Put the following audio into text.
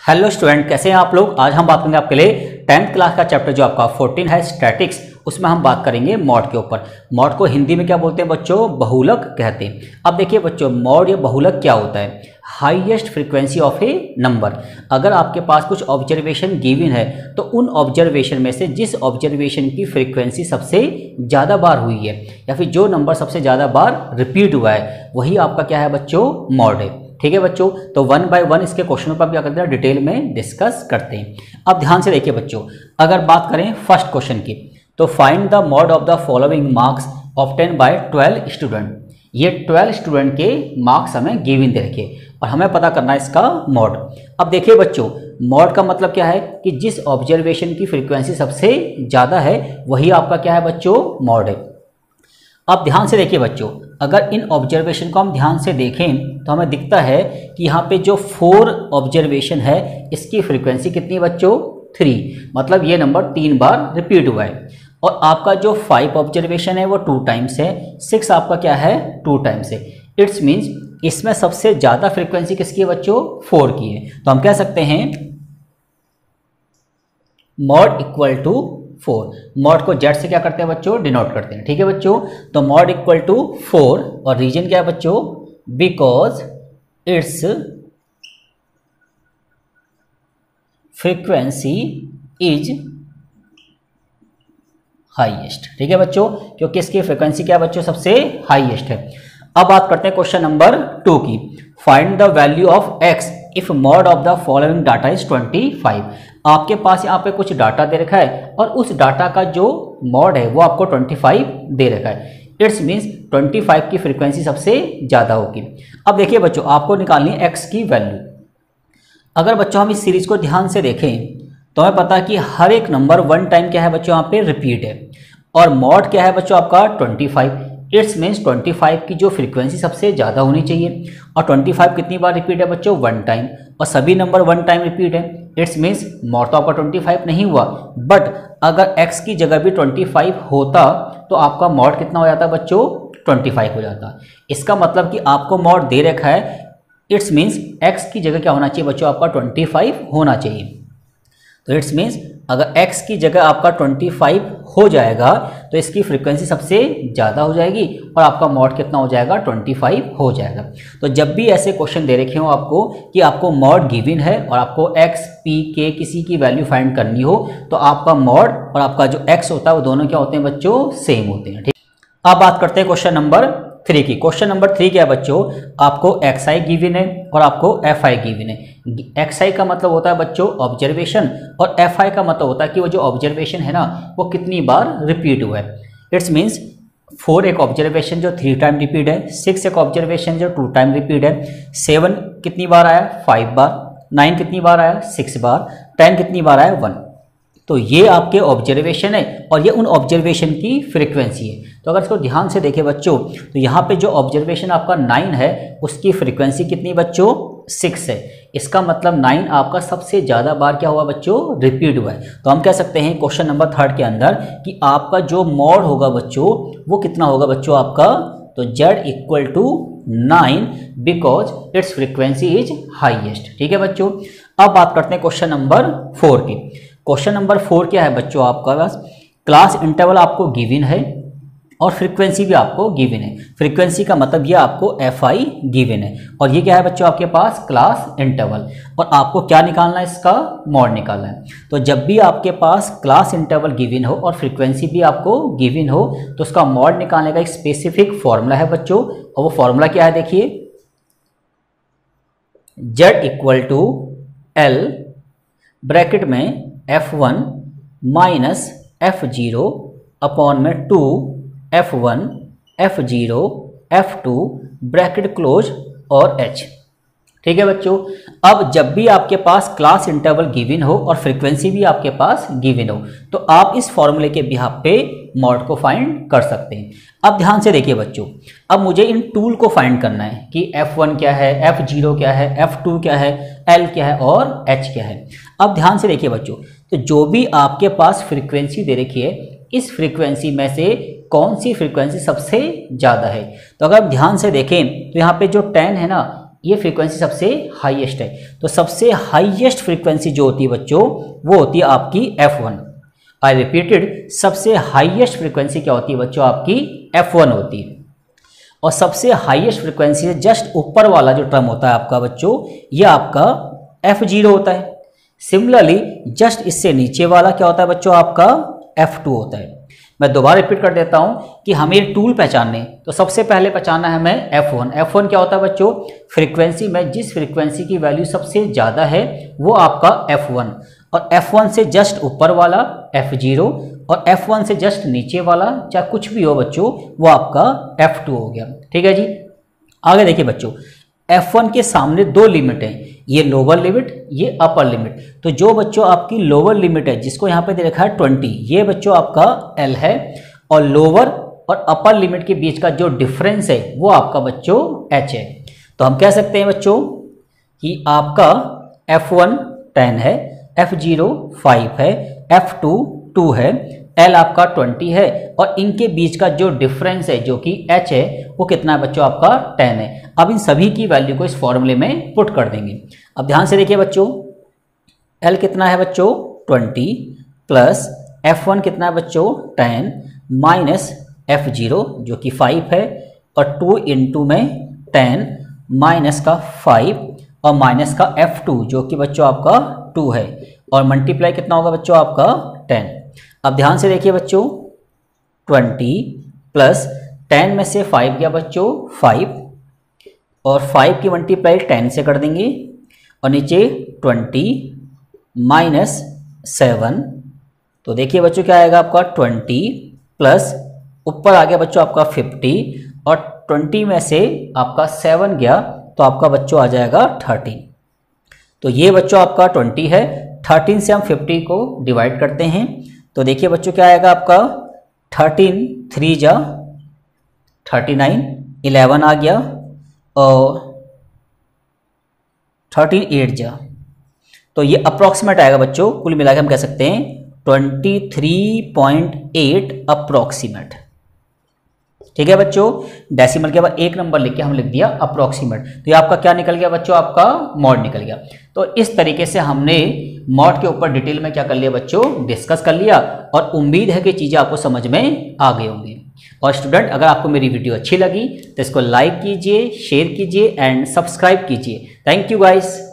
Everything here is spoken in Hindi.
हेलो स्टूडेंट, कैसे हैं आप लोग। आज हम बात करेंगे आपके लिए 10th क्लास का चैप्टर जो आपका 14 है स्टैटिक्स। उसमें हम बात करेंगे मॉड के ऊपर। मॉड को हिंदी में क्या बोलते हैं बच्चों? बहुलक कहते हैं। अब देखिए बच्चों, मॉड या बहुलक क्या होता है? Highest frequency of A number. अगर आपके पास कुछ ऑब्जर्वेशन गिवन है तो उन ऑब्जर्वेशन में से जिस ऑब्जर्वेशन की फ्रीक्वेंसी सबसे ज़्यादा बार हुई है या फिर जो नंबर सबसे ज़्यादा बार रिपीट हुआ है वही आपका क्या है बच्चों? मॉड है। ठीक है बच्चों, तो 1 बाय 1 इसके क्वेश्चनों पर क्या करते हैं, डिटेल में डिस्कस करते हैं। अब ध्यान से देखिए बच्चों, अगर बात करें फर्स्ट क्वेश्चन की, तो find the mod of the following marks obtain bye 12 student. ये 12 स्टूडेंट के मार्क्स हमें गिवन दे रखे और हमें पता करना है इसका मॉड। अब देखिए बच्चों, मॉड का मतलब क्या है कि जिस ऑब्जर्वेशन की फ्रीक्वेंसी सबसे ज़्यादा है वही आपका क्या है बच्चों? मॉड है। अब ध्यान से देखिए बच्चों, अगर इन ऑब्जर्वेशन को हम ध्यान से देखें तो हमें दिखता है कि यहाँ पे जो 4 ऑब्जर्वेशन है इसकी फ्रीक्वेंसी कितनी बच्चों? 3, मतलब ये नंबर 3 बार रिपीट हुआ है। और आपका जो 5 ऑब्जर्वेशन है वो 2 टाइम्स है, 6 आपका क्या है? 2 टाइम्स है। इट्स मीन्स इसमें सबसे ज़्यादा फ्रीक्वेंसी किसकी है बच्चों? 4 की है। तो हम कह सकते हैं मॉड इक्वल टू 4। मॉड को जेड से क्या करते हैं बच्चों? डिनोट करते हैं। ठीक है बच्चों, तो मॉड इक्वल टू 4 और रीजन क्या है बच्चों? Because its frequency is highest. ठीक है बच्चों, क्योंकि इसकी फ्रीक्वेंसी क्या है बच्चों? सबसे हाईएस्ट है। अब बात करते हैं क्वेश्चन नंबर 2 की। Find the value of x if mod of the following data is 25। आपके पास यहाँ पे कुछ डाटा दे रखा है और उस डाटा का जो मॉड है वो आपको 25 दे रखा है। इट्स मीन्स 25 की फ्रीक्वेंसी सबसे ज़्यादा होगी। अब देखिए बच्चों, आपको निकालनी है एक्स की वैल्यू। अगर बच्चों हम इस सीरीज को ध्यान से देखें तो हमें पता है कि हर एक नंबर 1 टाइम क्या है बच्चों? यहाँ पे रिपीट है और मॉड क्या है बच्चों? आपका 25। इट्स मीन्स 25 की जो फ्रीक्वेंसी सबसे ज़्यादा होनी चाहिए। और 25 कितनी बार रिपीट है बच्चों? 1 टाइम, और सभी नंबर 1 टाइम रिपीट है। इट्स मीन्स मॉड तो आपका 25 नहीं हुआ, बट अगर x की जगह भी 25 होता तो आपका मॉड कितना हो जाता बच्चों? 25 हो जाता। इसका मतलब कि आपको मॉड दे रखा है, इट्स मीन्स x की जगह क्या होना चाहिए बच्चों? आपका 25 होना चाहिए। तो इट्स मीन्स अगर x की जगह आपका 25 हो जाएगा तो इसकी फ्रीक्वेंसी सबसे ज़्यादा हो जाएगी और आपका मॉड कितना हो जाएगा? 25 हो जाएगा। तो जब भी ऐसे क्वेश्चन दे रखे हो आपको कि आपको मॉड गिवन है और आपको x, p, k किसी की वैल्यू फाइंड करनी हो तो आपका मॉड और आपका जो x होता है वो दोनों क्या होते हैं बच्चों? सेम होते हैं। ठीक, अब बात करते हैं क्वेश्चन नंबर 3 की। क्वेश्चन नंबर 3 क्या है बच्चों? आपको xi गिवन है और आपको fi गिवन है। xi का मतलब होता है बच्चों ऑब्जर्वेशन और fi का मतलब होता है कि वो जो ऑब्जर्वेशन है ना वो कितनी बार रिपीट हुआ है। इट्स मीन्स 4 एक ऑब्जर्वेशन जो 3 टाइम रिपीट है, 6 एक ऑब्जर्वेशन जो 2 टाइम रिपीट है, 7 कितनी बार आया? 5 बार, 9 कितनी बार आया? 6 बार, 10 कितनी बार आया? 1। तो ये आपके ऑब्जर्वेशन है और ये उन ऑब्जर्वेशन की फ्रीक्वेंसी है। तो अगर इसको ध्यान से देखें बच्चों तो यहाँ पे जो ऑब्जर्वेशन आपका 9 है उसकी फ्रीक्वेंसी कितनी बच्चों? 6 है। इसका मतलब 9 आपका सबसे ज़्यादा बार क्या हुआ बच्चों? रिपीट हुआ है। तो हम कह सकते हैं क्वेश्चन नंबर 3 के अंदर कि आपका जो मॉड होगा बच्चों वो कितना होगा बच्चों आपका? तो z equal to 9 because its frequency is highest. ठीक है बच्चों, अब बात करते हैं क्वेश्चन नंबर 4 की। क्वेश्चन नंबर 4 क्या है बच्चों? आपका पास क्लास इंटरवल आपको गिवन है और फ्रीक्वेंसी भी आपको गिवन है। फ्रीक्वेंसी का मतलब ये आपको fi गिवन है और ये क्या है बच्चों? आपके पास क्लास इंटरवल, और आपको क्या निकालना है? इसका मॉड निकालना है। तो जब भी आपके पास क्लास इंटरवल गिवन हो और फ्रीक्वेंसी भी आपको गिवन हो तो उसका मॉड निकालने का एक स्पेसिफिक फॉर्मूला है बच्चों, और वो फॉर्मूला क्या है? देखिए, z equal to l bracket में f1 माइनस f0 अपॉन में 2 f1 f0 f2 bracket close और h। ठीक है बच्चों, अब जब भी आपके पास क्लास इंटरवल गिवन हो और फ्रीक्वेंसी भी आपके पास गिवन हो तो आप इस फॉर्मूले के बिहाफ पे मॉड को फाइंड कर सकते हैं। अब ध्यान से देखिए बच्चों, अब मुझे इन टूल को फाइंड करना है कि f1 क्या है, f0 क्या है, f2 क्या है, l क्या है और h क्या है। अब ध्यान से देखिए बच्चों, तो जो भी आपके पास फ्रीक्वेंसी दे रखी है इस फ्रीक्वेंसी में से कौन सी फ्रीक्वेंसी सबसे ज़्यादा है? तो अगर आप ध्यान से देखें तो यहाँ पे जो 10 है ना ये फ्रीक्वेंसी सबसे हाईएस्ट है। तो सबसे हाईएस्ट फ्रीक्वेंसी जो होती है बच्चों वो होती है आपकी F1। आई रिपीटेड, सबसे हाईएस्ट फ्रीक्वेंसी क्या होती है बच्चों? आपकी F1 होती है। और सबसे हाईएस्ट फ्रीक्वेंसी से जस्ट ऊपर वाला जो टर्म होता है आपका बच्चों, ये आपका F0 होता है। सिमिलरली जस्ट इससे नीचे वाला क्या होता है बच्चों? आपका F2 होता है। मैं दोबारा रिपीट कर देता हूं कि हमें टूल पहचानने, तो सबसे पहले पहचानना है हमें F1। F1 क्या होता है बच्चों? फ्रीक्वेंसी में जिस फ्रीक्वेंसी की वैल्यू सबसे ज़्यादा है वो आपका F1, और F1 से जस्ट ऊपर वाला F0, और F1 से जस्ट नीचे वाला चाहे कुछ भी हो बच्चों वो आपका F2 हो गया। ठीक है जी। आगे देखिए बच्चों, F1 के सामने दो लिमिट है, ये लोअर लिमिट, ये अपर लिमिट। तो जो बच्चों आपकी लोअर लिमिट है जिसको यहाँ पे दे रखा है 20, ये बच्चों आपका L है, और लोअर और अपर लिमिट के बीच का जो डिफरेंस है वो आपका बच्चों H है। तो हम कह सकते हैं बच्चों कि आपका F1 10 है, F0 5 है, F2 2 है, L आपका 20 है, और इनके बीच का जो डिफरेंस है जो कि H है वो कितना है बच्चों? आपका 10 है। अब इन सभी की वैल्यू को इस फॉर्मूले में पुट कर देंगे। अब ध्यान से देखिए बच्चों, L कितना है बच्चों? 20 प्लस F1 कितना है बच्चों? 10 माइनस F0 जो कि 5 है, और 2 इंटू में 10 माइनस का 5 और माइनस का F2 जो कि बच्चों आपका 2 है, और मल्टीप्लाई कितना होगा बच्चों? आपका 10। अब ध्यान से देखिए बच्चों, 20 प्लस 10 में से 5 गया बच्चों 5, और 5 की मल्टीप्लाई 10 से कर देंगे, और नीचे 20 माइनस 7। तो देखिए बच्चों क्या आएगा आपका? 20 प्लस ऊपर आ गया बच्चों आपका 50, और 20 में से आपका 7 गया तो आपका बच्चों आ जाएगा 13। तो ये बच्चों आपका 20 है। 13 से हम 50 को डिवाइड करते हैं, तो देखिए बच्चों क्या आएगा आपका? 13 3 जा 39, 11 आ गया, और 13 8 जा, तो ये अप्रॉक्सीमेट आएगा बच्चों। कुल मिला के हम कह सकते हैं 23.8 अप्रॉक्सीमेट। ठीक है बच्चों, डेसिमल के बाद एक नंबर लिख के हम लिख दिया अप्रॉक्सीमेट। तो ये आपका क्या निकल गया बच्चों? आपका मॉड निकल गया। तो इस तरीके से हमने मॉड के ऊपर डिटेल में क्या कर लिया बच्चों? डिस्कस कर लिया, और उम्मीद है कि चीज़ें आपको समझ में आ गई होंगी। और स्टूडेंट, अगर आपको मेरी वीडियो अच्छी लगी तो इसको लाइक कीजिए, शेयर कीजिए एंड सब्सक्राइब कीजिए। Thank you guys.